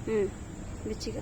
ಬಿಚ್ಚಿಗ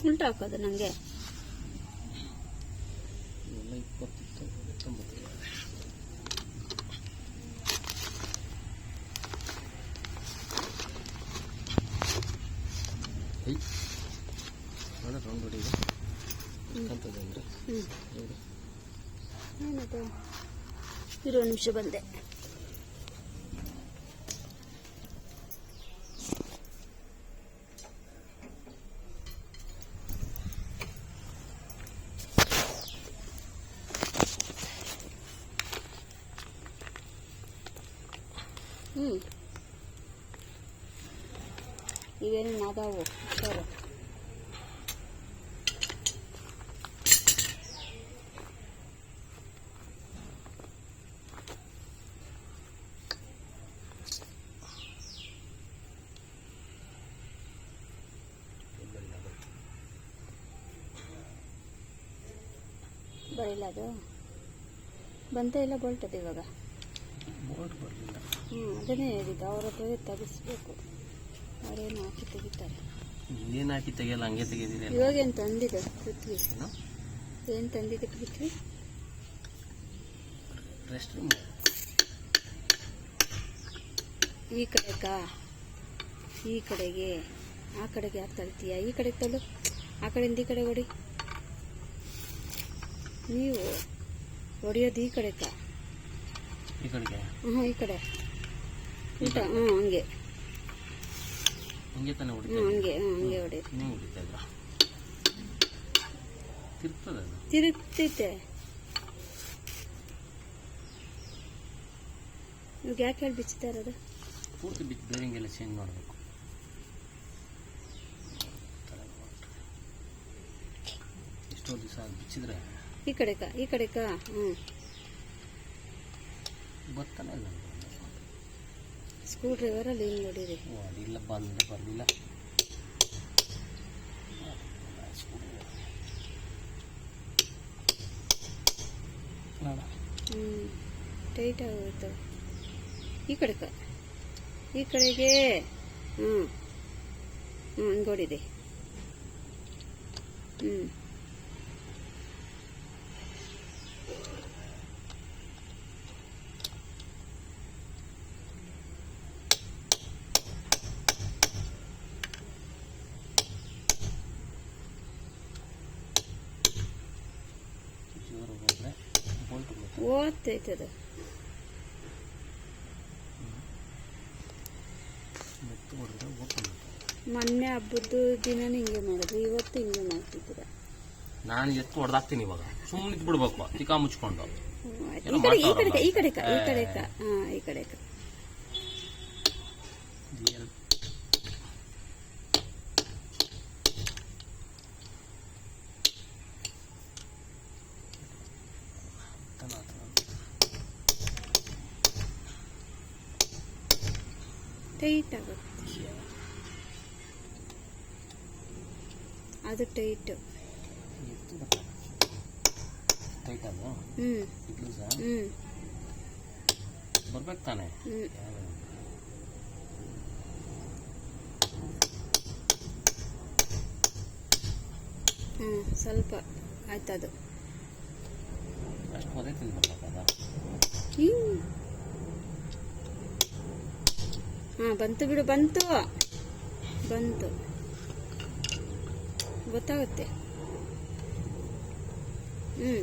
ಉಲ್ಟಾ ಹಾಕೋದು ನನಗೆ ಏನದು ಇರೋ ನಿಮಿಷ ಬಂದೆ ಇವೇನು ಅದಾವು ಸರ್ ಬರಿಲ್ಲ ಅದು ಬಂತ ಇಲ್ಲ ಬೋಲ್ಟದು ಇವಾಗ ಅದನ್ನೇ ಹೇಳಿದ್ದು ಅವ್ರ ಹತ್ರ ತೆಗಿಸ್ಬೇಕು ಅವರೇನು ಹಾಕಿ ತೆಗಿತಾರೆ ಏನು ಹಾಕಿ ತೆಗಿಯಲ್ಲ ಹಂಗೆ ತೆಗೆದಿರಿ ಇವಾಗ ಏನು ತಂದಿದೆ ಪೃಥ್ವಿ ಏನು ತಂದಿದೆ ಪೃಥ್ವಿ ರೆಸ್ಟ್ ರೂಮ್ ಈ ಕಡೆಗಾ ಈ ಕಡೆಗೆ ಆ ಕಡೆಗೆ ಯಾಕೆ ತಳ್ತೀಯ ಈ ಕಡೆಗೆ ತಳ್ಳು ಆ ಕಡೆಯಿಂದ ಈ ಕಡೆ ಹೊಡಿ ನೀವು ಹೊಡಿಯೋದು ಈ ಕಡೆಗ ಈ ಕಡೆಗೆ ಈ ಕಡೆ ಊಟ ಹಂಗೆ ಹಂಗೆ ತಾನೇ ಹೊಡಿತಾ ಹಂಗೆ ಹಂಗೆ ಹೊಡಿ ನೀವು ಹೊಡಿತಾ ಇದ್ರ ತಿರ್ತದ ತಿರುಗ್ತೈತೆ ಇವಾಗ ಯಾಕೆ ಹೇಳಿ ಬಿಚ್ಚುತ್ತಾ ಇರೋದು ಪೂರ್ತಿ ಬಿಚ್ಚು ಬೇರಿಂಗೆಲ್ಲ ಚೇಂಜ್ ಮಾಡಬೇಕು ಎಷ್ಟೋ ದಿವಸ ಬಿಚ್ಚಿದ್ರೆ ಈ ಕಡೆಕ ಬರ್ತಾನೆ ಇಲ್ಲ ಸ್ಕ್ರೂ ಡ್ರೈವರಲ್ಲಿ ಹಿಂಗೆ ನೋಡಿರಿ ಅದಿಲ್ಲ ಬರಲಿಲ್ಲ ಟೈಟ್ ಆಗೋಯ್ತವೆ ಈ ಕಡೆಗೆ ಹಂಗೆ ಹೊಡಿದೆ ಓದ್ತೈತದ ಮೊನ್ನೆ ಹಬ್ಬದ ದಿನ ಹಿಂಗೆ ಮಾಡಿದ್ವಿ ಇವತ್ತು ಹಿಂಗೆ ಮಾಡ್ತಿದ್ದೀರ ನಾನು ಎತ್ತು ಹೊಡೆದಾಕ್ತೀನಿ ಇವಾಗ ಸುಮ್ಮನೆ ಬಿಡ್ಬೇಕು ತಿಕ್ಕಾ ಮುಚ್ಕೊಂಡು ಈ ಕಡೆಕ ಟೈಟ್ ಆಗುತ್ತೆ ಅದು ಟೈಟ್ ಬರ್ಬೇಕು ತಾನೆ ಸ್ವಲ್ಪ ಆಯ್ತದು ಅಷ್ಟು ಮದೆ ತಿಂದ್ಬಿಡ್ಬೇಕದ ಬಂತು ಬಿಡು ಬಂತು ಗೊತ್ತಾಗುತ್ತೆ ಹ್ಞೂ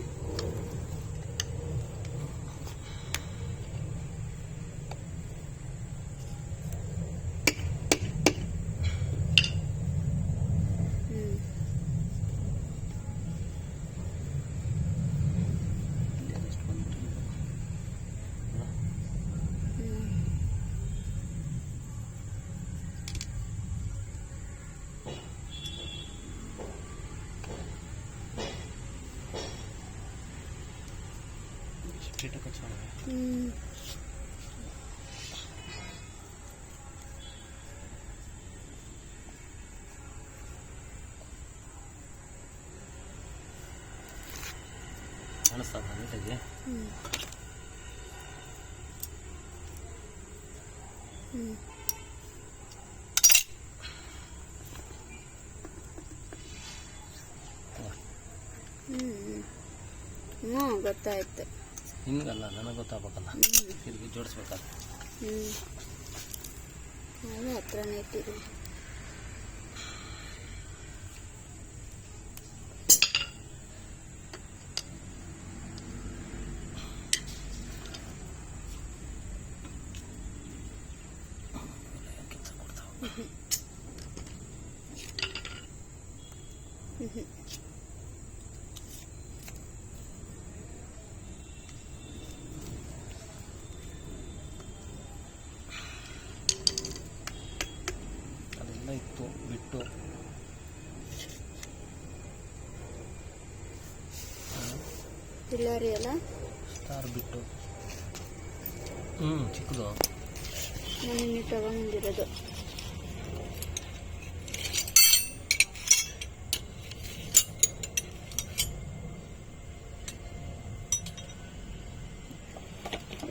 ಕಾಣಿಸ್ತದ ನೀಟಾಗಿ. ಹ್ಞೂ ಗೊತ್ತಾಯ್ತು. ನಿನ್ಗಲ್ಲ, ನನಗೆ ಗೊತ್ತಾಗಬೇಕಲ್ಲ, ಇದಕ್ಕೆ ಜೋಡಿಸ್ಬೇಕಾದ್ರೆ. ನಾನು ಹತ್ರನೇ ಇಟ್ಟಿದ್ದೀನಿ. ಅದೆಲ್ಲ ಇತ್ತು ಬಿಟ್ಟು ಪಿಲ್ಲಾರಿ ಅಲ್ಲ, ಸ್ಟಾರ್ ಬಿಟ್ಟು ಚಿಕ್ಕದು ನಾನು ತಗೊಂಡಿರೋದು.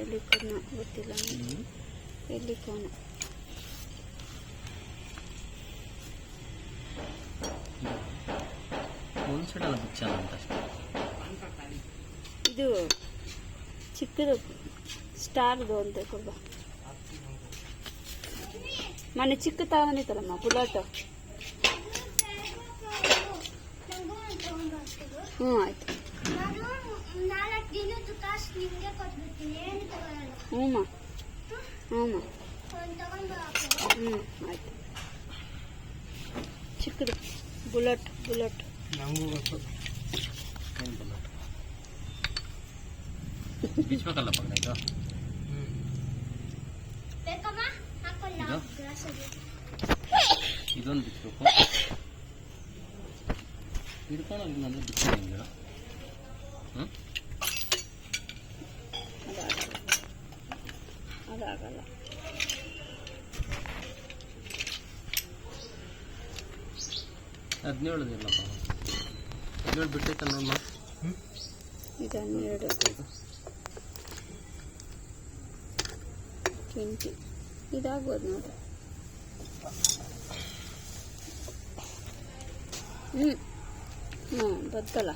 ಎಲ್ಲಿ ಕೋನ ಗೊತ್ತಿಲ್ಲ, ಎಲ್ಲಿ ಕೋನ ಒಂದು ಸೈಡೆಲ್ಲ ಬಿಚ್ಚಲ್ಲ ಅಂತ ಅಷ್ಟೇ. ಇದು ಚಿಕ್ಕದು ಸ್ಟಾರ್ದು ಅಂತ ಕೊಡ್ಬ. ಮೊನ್ನೆ ಚಿಕ್ಕ ತಗೊಂಡಿತ್ತಲ್ಲಮ್ಮ ಬುಲಾಟ್. ಹ್ಞೂ ಆಯ್ತು. ಹ್ಞೂಮ್ಮ ಹ್ಞೂಮ್ಮ ಆಯ್ತು. ಚಿಕ್ಕದು ಬುಲೆಟ್ ಬುಲೆಟ್. ನಮಗೂ ಗೊತ್ತು ಏನು ಬುಲೆಟ್ ಬಿಚ್ಚಬೇಕಲ್ಲ ಪಕ್ಕ ಇದು. ಇದೊಂದು ಬಿಚ್ಚಬೇಕು. ಹಿಡ್ಕೊಂಡೋಗಿಲ್ಲ ಅಂದರೆ ಬಿಚ್ಚಂಗಿಲ್ಲ. ಅದಾಗಲ್ಲ. ಹದಿನೇಳದಿಲ್ಲಪ್ಪ, 17 ಬಿಟ್ಟೈತೆ ನೋಡಮ್ಮ. ಇದು 12 20 ಇದಾಗ್ಬೋದು ನೋಡ್ರಿ. ಬತ್ತಲ್ಲ,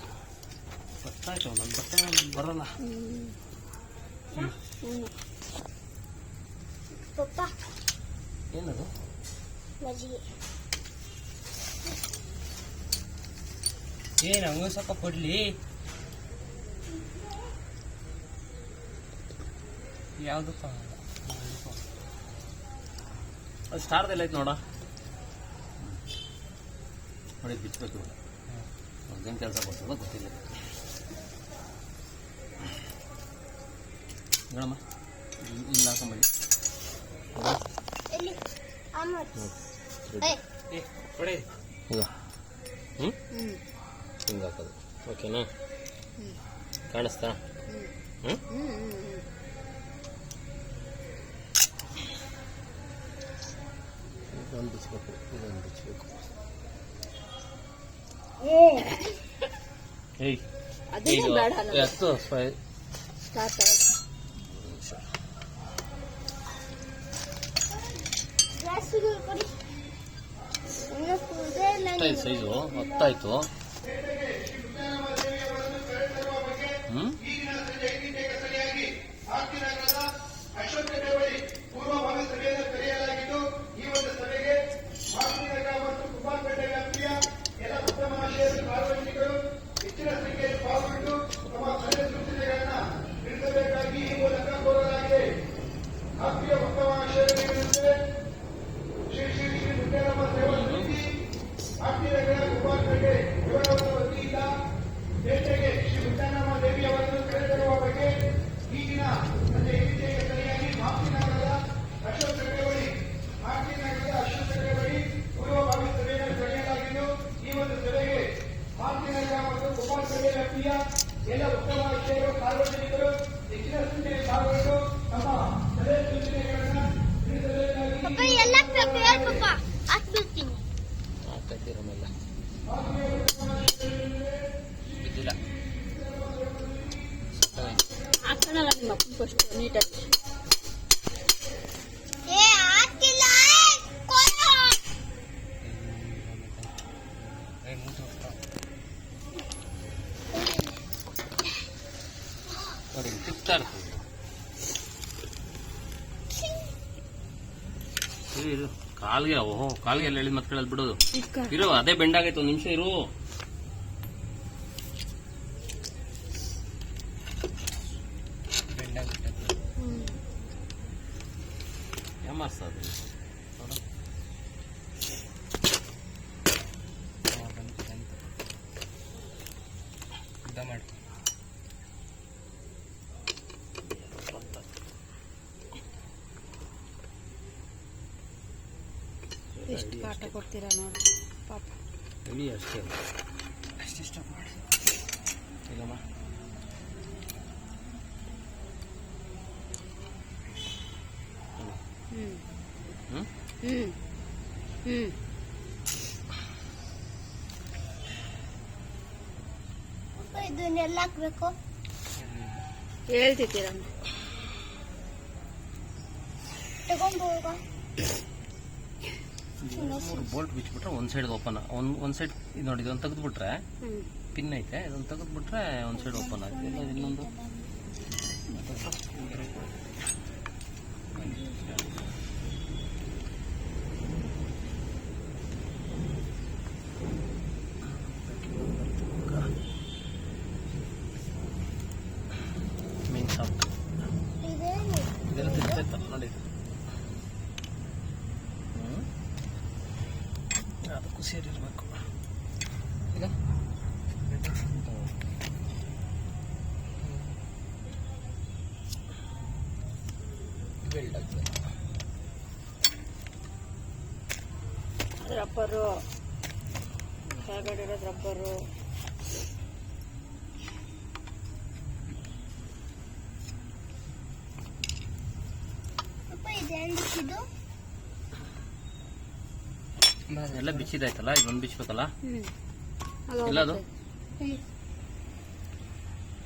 ಗೊತ್ತಾಯ್ತು. ನನ್ನ ಬತ್ತ ಬರಲ್ಲ. ಪಪ್ಪ ಏನದು ಮಜ್ಜಿಗೆ ಏನು ಹಂಗ ಸ್ವಲ್ಪ ಕೊಡ್ಲಿ. ಯಾವುದಪ್ಪ ಅದು ಸ್ಟಾರ್ದೆಲ್ಲ ಐತೆ ನೋಡ. ನೋಡಿ ಬಿಚ್ಚಬೇಕು. ಅದೇನು ಕೆಲಸ ಬರ್ತದೋ ಗೊತ್ತಿಲ್ಲ. ಹೇಳಮ್ಮ, ಇಲ್ಲ ಹಾಕೊಂಬಳಿ. ಈಗ ಹಿಂಗೆ ಹಾಕೋದು. ಓಕೆನಾ? ಕಾಣಿಸ್ತಾ? ಇದೊಂದು ಬಿಚ್ಚಬೇಕು, ಇದೊಂದು ಬಿಚ್ಚಬೇಕು. ಏಯ್ ಅದೇನು ಬೇಡ ಎತ್ತು ಸ್ಟಾರ್ಟ್ ಸೈಜು ಹೊತ್ತಾಯ್ತು. ಎಲ್ಲ ಉತ್ತಮ ಆಶಯದ ಪಾಲ್ಗೊಳ್ಳಿಗಳು ಹೆಚ್ಚಿನ ಸಂಖ್ಯೆಯಲ್ಲಿ ಪಾಲ್ಗೊಂಡು ಪಪ್ಪ ಎಲ್ಲ ಪ್ರಿಪೇರ್ ಪಪ್ಪ ಹಾಕ್ಬಿಡ್ತೀನಿ. ಹಾಕತ್ತಿರಮೆಲ್ಲ ಬಿದ್ದಿಲ್ಲ. ಹಾಕೋಣಲ್ಲ ನಿಮ್ಮ ಅಪ್ಪನ ಫಸ್ಟ್ ನೀಟಾಗಿ. ಏ ಹಾಕಿಲ್ಲ ಕೊಡು. ನೋಡಿ ತಿಕ್ತಾ ಇರ್ತದೆ. ಇರು ಕಾಲ್ಗೆ ಓಹೋ ಕಾಲ್ಗೆ ಎಲ್ಲ ಹೇಳಿದ್ ಮತ್ತೆ ಕೇಳದ್ ಬಿಡೋದು. ಇರು ಅದೇ ಬೆಂಡಾಗೈತೆ, ಒಂದ್ ನಿಮಿಷ ಇರು. ಯಾಮಾರ್ಸದು ಮಾಡಿ. ಎಷ್ಟು ಕಾಟ ಕೊಡ್ತೀರಾ ನೋಡಿ ಪಾಪ. ಇಳಿ ಅಷ್ಟೇ ಅಷ್ಟಿಷ್ಟ ಮಾಡಿ ಇಲ್ಲಮ್ಮ. ಹ್ಮ್ ಹ್ಮ್ ಹ್ಮ್ ಹ್ಮ್ ಪಪ್ಪ ಇದನ್ನೆಲ್ಲ ಹಾಕ್ಬೇಕು. ಹೇಳ್ತಿದ್ದೀರ ತಗೊಂಬೋಗ. ಮೂರು ಬೋಲ್ಟ್ ಬಿಚ್ಬಿಟ್ರೆ ಒಂದ್ ಸೈಡ್ ಓಪನ್, ಒಂದ್ ಸೈಡ್ ಇದು ನೋಡಿ, ಇದೊಂದು ತೆಗೆದ್ಬಿಟ್ರೆ ಪಿನ್ ಐತೆ, ಇದೊಂದು ತೆಗೆದ್ಬಿಟ್ರೆ ಒಂದ್ ಸೈಡ್ ಓಪನ್ ಆಯ್ತು. ಇಲ್ಲ ಇನ್ನೊಂದು ಮೀನ್ ಸಾಫ್ಟ್ ಇದೇನು ಇದೆಲ್ಲ ತಿಂತೈತಲ್ಲ ನೋಡಿ. ಅದಕ್ಕೂ ಸೇರಿರ್ಬೇಕು ಈಗ. ಬೆಲ್ಟ್ ಆಗ್ತದೆ. ರಬ್ಬರು ಕೆಳಗಡೆ ಇರೋದು ರಬ್ಬರು. ಪಪ್ಪ ಇದೇನು ಇದು? ಎಲ್ಲ ಬಿಚ್ಚಿದಾಯ್ತಲ್ಲ, ಇದೊಂದು ಬಿಚ್ಬೇಕಲ್ಲ. ಅದು ಇಲ್ಲ ಅದು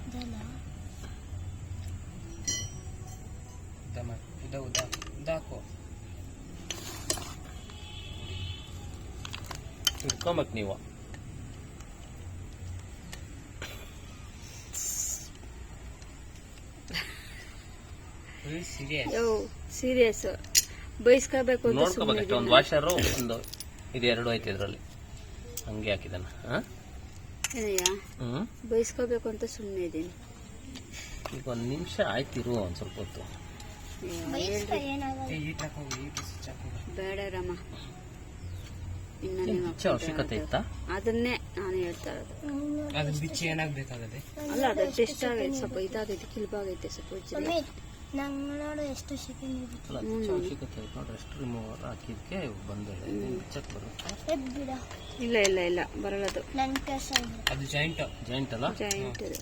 ಇದಲ್ಲ ಇಟ್ಕೊಂಬೇಕು ನೀವು. ಸೀರಿಯಸ್ ಬೈಸ್ಕೋಬೇಕು ಅಂತ ನೋಡ್ಕೋಬೇಕಷ್ಟೇ. ಒಂದು ವಾಷರು ಒಂದು ಇದು ಎರಡು ಐತೆ ಇದರಲ್ಲಿ, ಹಂಗೆ ಹಾಕಿದಾನ. ಏನಯ್ಯ ಹ್ಮ್ ಬೈಸ್ಕೋಬೇಕು ಅಂತ ಸುಮ್ಮನೆ ಇದ್ದೀನಿ. ಈಗ ಒಂದು ನಿಮಿಷ ಆಯ್ತಿರು, ಒಂದ್ ಸ್ವಲ್ಪ ಹೊತ್ತು. ಬೇಡ ರಮ್ಮ, ಇನ್ನ ಏನ್ ಬಿಚ್ಚೋ ಅವಶ್ಯಕತೆ ಇತ್ತಾ? ಅದನ್ನೇ ನಾನು ಹೇಳ್ತಾ ಇರೋದು. ಅದು ಬಿಚ್ಚಿ ಏನಾಗಬೇಕಾಗದೆ? ಅಲ್ಲ ಅದು ಟೆಸ್ಟ್ ಆಗೈತೆ, ಸ್ವಲ್ಪ ಇದಾಗೈತೆ, ಕಿಲ್ಬಾಗೈತೆ ಸ್ವಲ್ಪ ಉಜ್ಜಿದೆ. ನಂಗೆ ನೋಡು ಎಷ್ಟು ಸೆಕೆಂಡ್ ಇರುತ್ತೆ. ಅಲ್ಲ ಬಿಚ್ಚೋ ಅವಶ್ಯಕತೆ ಐತೆ ನೋಡ್ರಿ. ಎಷ್ಟು ರಿಮೂವರ್ ಹಾಕಿದ್ಕೆ ಬಂದಿದೆ. ಬಿಚ್ಚಕ್ ಬರುತ್ತೆ? ಬಿಡ. ಇಲ್ಲ ಇಲ್ಲ ಇಲ್ಲ ಬರಲ್ಲದು. ನನ್ನ ಕೆಲಸ ಅದು ಜಾಯಿಂಟ್ ಅಲ್ಲ? ಜಾಯಿಂಟ್ ಇದೆ.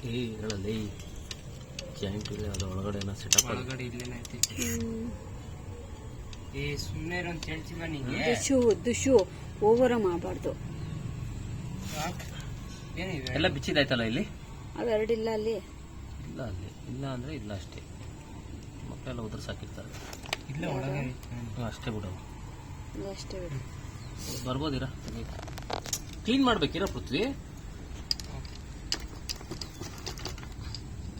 ಹೇಳಲ್ಲ ಜಾಯಿಂಟ್ ಇಲ್ಲ, ಅದು ಒಳಗಡೆ ಏನೋ ಸೆಟಪ್ ಒಳಗಡೆ ಇಲ್ಲೇನೈತಿ. ಸುಮ್ಮನೆ ಅಂತ ಹೇಳ್ತೀವ ನಿಂಗೆ. ದುಶು ಓವರ ಮಾಡಬಾರ್ದು. ಎಲ್ಲ ಬಿಚ್ಚಿದಾಯ್ತಲ್ಲ ಇಲ್ಲಿ? ಅವೆರಡಿಲ್ಲ ಅಲ್ಲಿ. ಇಲ್ಲ ಅಲ್ಲಿ ಇಲ್ಲ ಅಂದ್ರೆ ಇಲ್ಲ ಅಷ್ಟೇ. ಮಕ್ಕಳೆಲ್ಲ ಉದ್ರ ಸಾಕಿರ್ತಾರೆ. ಇಲ್ಲ ಒಳಗೆ ಅಷ್ಟೇ ಬಿಡು, ಅಷ್ಟೇ ಬಿಡು. ಬರ್ಬೋದಿರಾ? ಕ್ಲೀನ್ ಮಾಡ್ಬೇಕಿರ ಪೃಥ್ವಿ?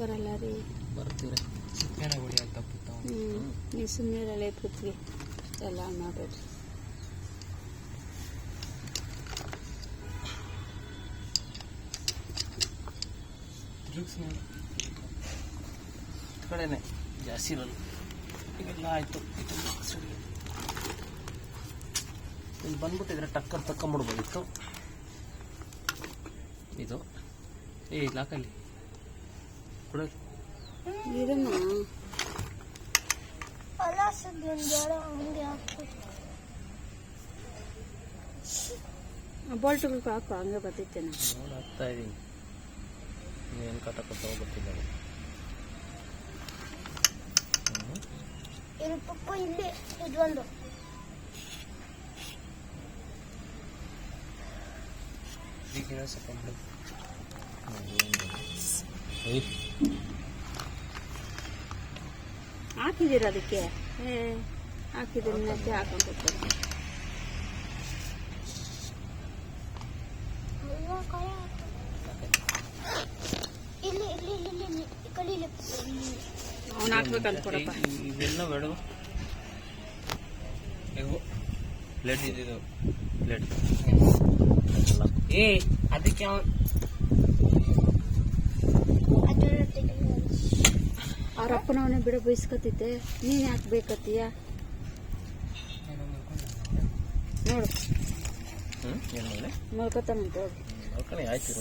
ಬರಲ್ಲ ರೀ. ಬರ್ತೀರ ನೀವು ಸುಮ್ಮನೆ ಇರಲ್ಲ ಪೃಥ್ವಿ, ಎಲ್ಲ ಮಾಡಬೇಡ್ರಿ. ಕಡೆನೆ ಜಾಸ್ತಿ ಇರಲ್ಲ. ಇವೆಲ್ಲ ಆಯ್ತು. ಇಲ್ಲಿ ಬಂದ್ಬಿಟ್ಟಿದ್ರೆ ಟಕ್ಕರ್ ತಕ್ಕೊಂಬಿಡ್ಬೋದಿತ್ತು. ಇದು ಲಾಕಲ್ಲಿ ಕೊಡಲಿ. ಇದನ್ನ ಬೋಲ್ಟ್ಗಳು ಹಾಕು, ಹಂಗೆ ಬರ್ತಿತ್ತೇನೆ. ನೋಡಾಗ್ತಾ ಇದೀನಿ. ಏನು ಕಟ ಕೊಡ್ತಾವ ಗೊತ್ತಿಲ್ಲ. ಇಲ್ಲಿ ಪಪ್ಪ ಇಲ್ಲಿ ಇದೊಂದು ಈಗಿನ ಸ್ವಲ್ಪ ಹಾಕಿದ್ದೀರ ಅದಕ್ಕೆ ಹಾಕಿದ್ರೆ ಹಾಕೊಂಡು ಹೋಗ್ತಾರೆ. ಇಲ್ಲಿ ಇಲ್ಲಿ ಇಲ್ಲಿ ಇಲ್ಲಿ ಈ ಕಡೆ ಇಲ್ಲಿ ಅವ್ನು ಹಾಕ್ಬೇಕಂತ ಕೊಡಪ್ಪ. ಇವೆಲ್ಲ ಬೇಡ ಪ್ಲೇಟ್ ಇದ್ದಿದ್ದು ಪ್ಲೇಟ್ ಅದಕ್ಕೆ ಅವ್ರ ಅಪ್ಪನವನೇ ಬಿಡ ಬಯಸ್ಕೊತಿದ್ದೆ, ನೀನು ಯಾಕೆ ಬೇಕತ್ತೀಯ ನೋಡು. ಏನು ಮಾಡಿ ಮಲ್ಕೋತಾನಂತ ಹೋಗಿ ನೋಡ್ಕೊಂಡು ಆಯ್ತು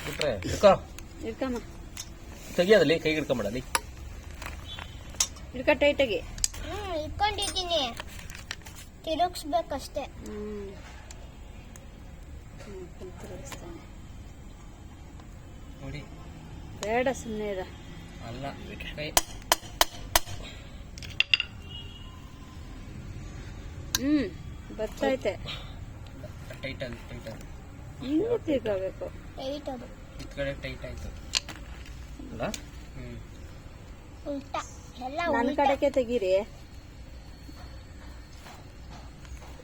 ಬಿಟ್ರೆ ಇಡ್ಕೋ ಇಡ್ಕಮ್ಮ, ತೆಗಿಯೋದಲ್ಲಿ ಕೈಗೆ ಹಿಡ್ಕೊಂಬೇಡಲ್ಲಿ ಇಡ್ಕ ಟೈಟಾಗಿ. ಇಟ್ಕೊಂಡಿದ್ದೀನಿ, ತಿರುಗಿಸ್ಬೇಕಷ್ಟೇ. ತಿರುಗಿಸ್ತಾನೆ ನೋಡಿ. ಬೇಡ ಸುಮ್ಮನೆ ಇರ. ಅಲ್ಲ ಕೈ ಬರ್ತೈತೆ. ಟೈಟ್ ಅದು ಟೈಟ್ ಅದು ಹಿಂಗೆ ತಿರ್ಕೋಬೇಕು. ಟೈಟ್ ಅದು ಇತ್ ಕಡೆ ಟೈಟ್ ಆಯ್ತು ಅಲ್ಲ. ಉಲ್ಟಾ ಎಲ್ಲ ನನ್ನ ಕಡೆಗೆ ತೆಗೀರಿ,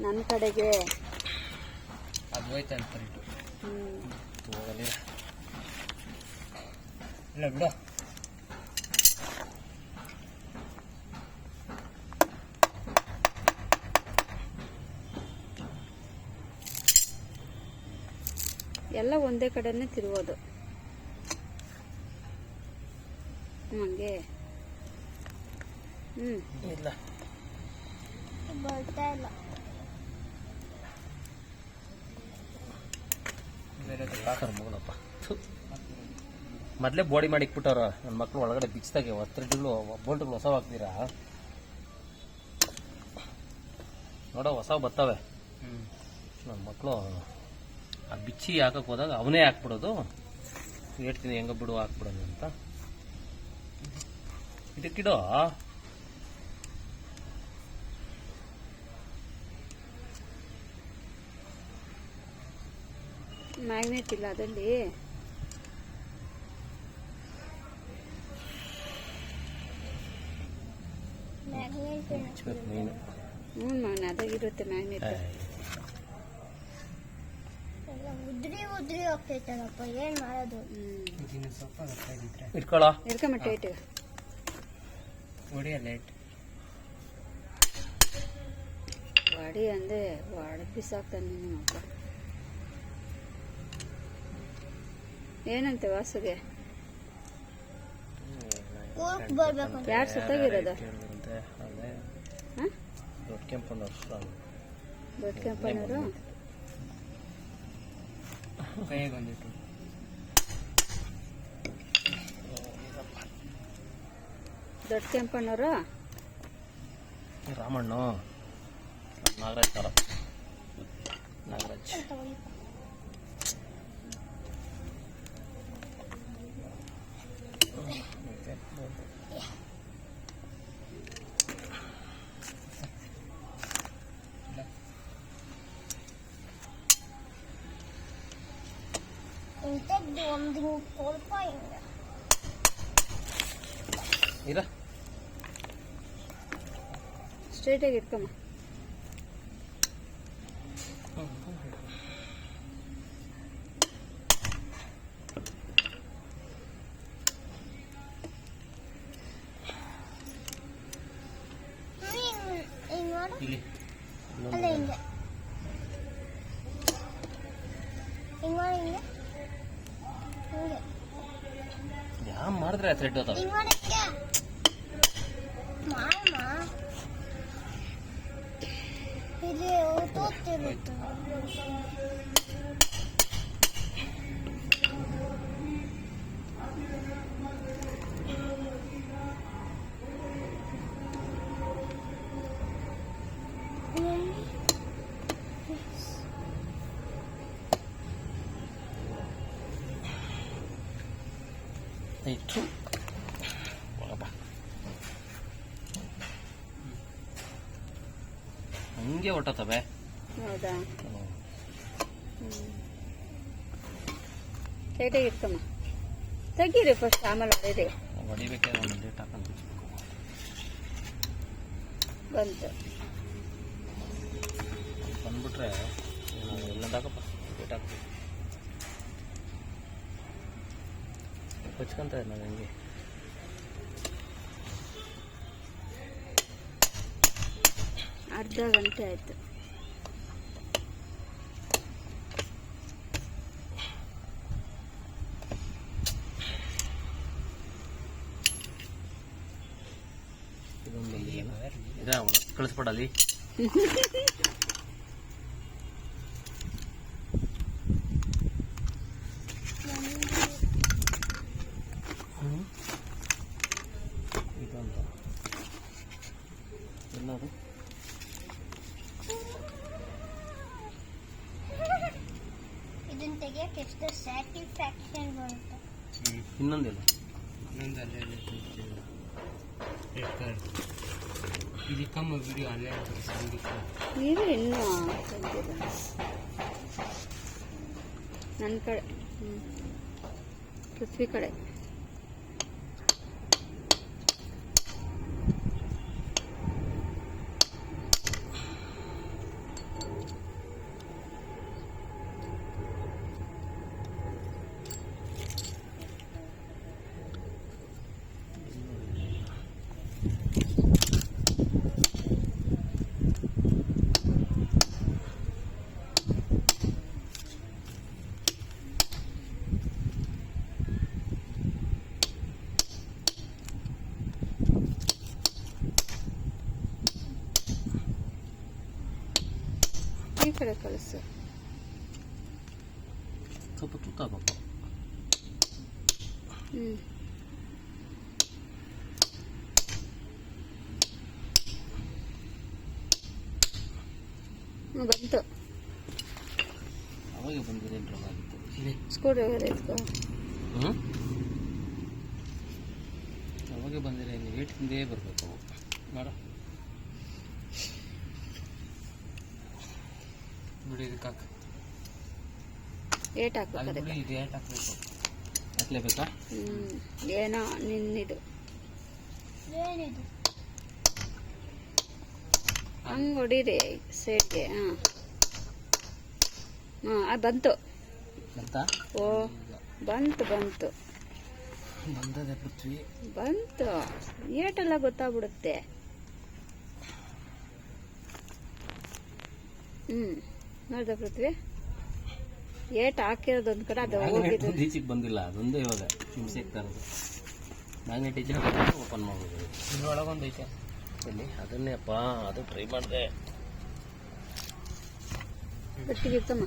ನನ್ನ ಕಡೆಗೆ. ಅದು ಹೋಯ್ತು ಅಂತಾರೆ ಇಟ್ಟು ಹೋಗಲಿ ಇಲ್ಲ ಬಿಡು. ಎಲ್ಲ ಒಂದೇ ಕಡೆನೇ ತಿರುಗೋದು ಹಂಗೆ. ಇಲ್ಲ ಬರ್ತಾ ಇಲ್ಲ. ಮಗನಪ್ಪ ಮೊದಲೇ ಬಾಡಿ ಮಾಡಿ ಇಕ್ಬಿಟ್ಟವ್ರ ನನ್ನ ಮಕ್ಳು ಒಳಗಡೆ ಬಿಚ್ಚಿದಾಗೆ ಥ್ರೆಡ್ಗಳು ಬೋಲ್ಟ್ಗಳು ಹೊಸ ಹಾಕ್ತೀರಾ ನೋಡೋ, ಹೊಸ ಬರ್ತವೆ. ನನ್ನ ಮಕ್ಕಳು ಆ ಬಿಚ್ಚಿ ಹಾಕಕ್ಕೆ ಹೋದಾಗ ಅವನೇ ಹಾಕ್ಬಿಡೋದು. ಹೇಳ್ತೀನಿ ಹೆಂಗ ಬಿಡು ಹಾಕ್ಬಿಡೋದು ಅಂತ. ಇದಕ್ಕಿಡೋ ಮ್ಯಾಗ್ನೆಟ್ ಇಲ್ಲ ಅದಲ್ಲಿ. ನೀನು ಅದಾಗಿರುತ್ತೆ ಮ್ಯಾಗ್ನೆಟ್. ಉದ್ರಿ ಉದ್ರಿ ಹೋಗ್ತೈತಲ್ಲಪ್ಪ, ಏನ್ ಮಾಡೋದು? ಇಟ್ಕೊಳ್ಳೋ ಇಡ್ಕಮ್ಮ ಟೈಟ್. ವಾಡಿ ಅಂದೆ ವಾಡ ಬಿಸಾಕ್ತಾನೆ ನಿಮ್ಮ ಅಪ್ಪ. ಏನಂತೆ ವಾಸುಗೆ? ಊರ್ಗ್ ಬರ್ಬೇಕಂತ. ಯಾರು ಸುತ್ತಾಗಿರೋದು? ದೊಡ್ಡ ಕೆಂಪಣ್ಣವ್ರು. ದೊಡ್ಡ ಕೆಂಪಣ್ಣವರು ಕೈಗೆ ಬಂದಿಟ್ಟು ದೊಡ್ಡ ಕೆಂಪಣ್ಣವರು ರಾಮಣ್ಣ ನಾಗರಾಜ್ ತರ ನಾಗರಾಜ್. ಇಂಥದ್ದು ಒಂದು ಸ್ವಲ್ಪ ಹಿಂಗ ಇರ ಸ್ಟ್ರೈಟಾಗಿ ಇಟ್ಕಮ್ಮ. ಹಿಂಗ್ ಮಾಡು. ಇಲ್ಲಿ ಅಲ್ಲ ಹಿಂಗೆ ಹಿಂಗ್ ಮಾಡಿ, ಹಿಂಗೆ ಹಿಂಗೆ ಯಾವ ಮಾಡಿದ್ರೆ ಥ್ರೆಡ್ ಅದಾವ. ಹಿಂಗ್ ಮಾಡಕ್ಕೆ ಮಾಡಮ್ಮ. ಇಲ್ಲಿ ತೋರ್ತಿರುತ್ತೆ. ಇಟ್ಟು ಹೋಗಪ್ಪ. ಹಂಗೆ ಹೊಟ್ಟತವೆ. ಹೌದಾ? ಟೈಟಾಗಿ ಇಟ್ಕಮ್ಮ. ತೆಗೀರಿ ಫಸ್ಟ್, ಆಮೇಲೆ ಹೊಡೀರಿ. ಹೊಡಿಬೇಕಾದ್ರೆ ಒಂದು ಡೇಟ್ ಹಾಕೊಂಡು ಬಿಚ್ಬೇಕು. ಬಂತು. ಬಂದ್ಬಿಟ್ರೆ ಎಲ್ಲೊಂದು ಹಾಕಪ್ಪ, ಡೇಟ್ ಹಾಕ್ತೀವಿ. ಹಚ್ಕೊಂತ ನಾನು ಹಂಗೆ. ಅರ್ಧ ಗಂಟೆ ಆಯ್ತು. ಇದೊಂದು ಇದ ಒಳಗೆ ಕಳಿಸ್ಬಿಡಲಿ. ಇದೊಂದು ಎಲ್ಲದು ಇದನ್ನ ತೆಗಿಯಕ್ಕೆ ಎಷ್ಟು ಸ್ಯಾಟಿಸ್ಫ್ಯಾಕ್ಷನ್ ಬರುತ್ತೆ. ಇನ್ನೊಂದಿಲ್ಲ. ಇದಕ್ಕಮ್ಮ ವಿಡಿಯೋ ಅಲ್ಲೇ ನೀರು ಇನ್ನೂ ತೆಗ್ದಿಲ್ಲ. ನನ್ನ ಕಡೆ ಪೃಥ್ವಿ ಕಡೆ. ಈ ಕಡೆ ಕಳಿಸು. ಸ್ವಲ್ಪ ತುತ್ತಾಗಬೇಕು. ಬಂತು. ಅವಾಗ ಬಂದಿದೆ ಆಗಿತ್ತು. ಸ್ಕ್ರೂ ಡ್ರೈವರ್ ಎತ್ಕೋ. ಅವಾಗ ಬಂದಿದೆ. ಏಟ್ ಹಿಂದೆ ಬರಬೇಕು ನೋಡ. ಬಿಡಿ ಇದಕ್ಕೆ ಹಾಕ. ಏಟ್ ಹಾಕ್ಬೇಕು ಅದಕ್ಕೆ. ಇದು ಏಟ್ ಹಾಕ್ಬೇಕು. ಹಾಕ್ಲೇಬೇಕಾ? ಏನೋ ನಿನ್ನಿದು. ಏನಿದು? ಹಂಗೆ ಹೊಡೀರಿ ಸೈಡ್ಗೆ. ಅದು ಬಂತು. ಬಂತಾ? ಓ ಬಂತು ಬಂತು ಬಂದದೆ ಪೃಥ್ವಿ. ಬಂತು. ಏಟೆಲ್ಲ ಗೊತ್ತಾಗ್ಬಿಡುತ್ತೆ. ನೋಡ್ದ ಪೃಥ್ವಿ, ಏಟ್ ಹಾಕಿರೋದೊಂದು ಕಡೆ ಅದು ಹೋಗಿದ್ದು. ಈಚೆಗೆ ಬಂದಿಲ್ಲ, ಅದೊಂದೇ ಇವಾಗ ಹಿಂಸೆ ಆಗ್ತಾ ಇರೋದು. ಮ್ಯಾಗ್ನೆಟ್ ಈಚೆ ಓಪನ್ ಮಾಡ್ಬೋದು. ಇದ್ರೊಳಗೊಂದು ಐತೆ ಎಲ್ಲಿ? ಅದನ್ನೇ ಅಪ್ಪ, ಅದು ಟ್ರೈ ಮಾಡಿದೆ. ಗಟ್ಟಿಗೆ ಇರ್ತಮ್ಮ.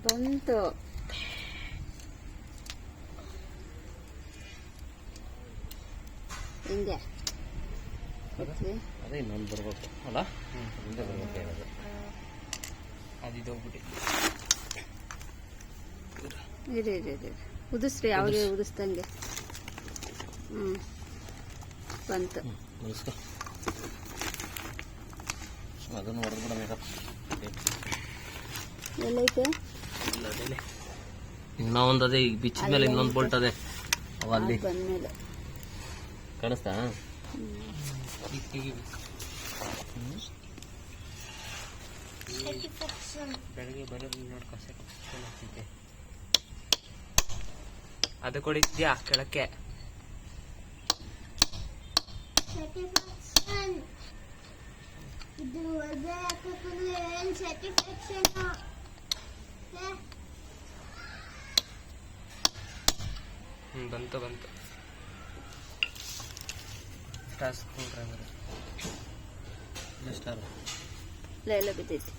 ಬಂತು. ಹಿಂಗೆ ಅದೇ ಇನ್ನೊಂದು ಬರ್ಬೇಕು ಅಲ್ಲ? ಮುಂದೆ ಬರ್ಬೇಕು ಹೇಳೋದು. ಅದು ಇದೋಗ್ಬಿಟ್ಟು ಇರಿ ಉದಿಸ್ರಿ, ಯಾವುದೇ ಉದಿಸ್ದಂಗೆ. ಬಂತು. ಮುಗಿಸ್ಕೊ. ಅದನ್ನು ಹೊಡೆದ್ಬಿಡ ಮೇಕಪ್. ಎಲ್ಲೈತೆ? ಇಲ್ಲ ಅದೇನೆ ಇನ್ನೊಂದು. ಅದೇ ಈಗ ಬಿಚ್ಚಿದ ಮೇಲೆ ಇನ್ನೊಂದು ಬೋಲ್ಟ್ ಅದೇ ಅವ ಅಲ್ಲಿ ಬಂದ್ಮೇಲೆ ಕಾಣಿಸ್ತಾ? ಬೆಳಗ್ಗೆ ಬರೋದು ನೋಡ್ಕೊ. ಆಗ್ತೈತೆ ಅದು ಕೊಡಿದ್ಯಾ ಕೆಳಕ್ಕೆ. ಇದು ಒಳಗೆ ಹಾಕಕ್ಕೂ ಏನ್ ಸ್ಯಾಟಿಸ್ಫ್ಯಾಕ್ಷನ್. ಬಂತು ಸ್ಟಾರ್ ಸ್ಕ್ರೂ ಡ್ರೈವರ್. ಸ್ಟಾರ್ ಎಲ್ಲ ಬಿದ್ದೈತಿ.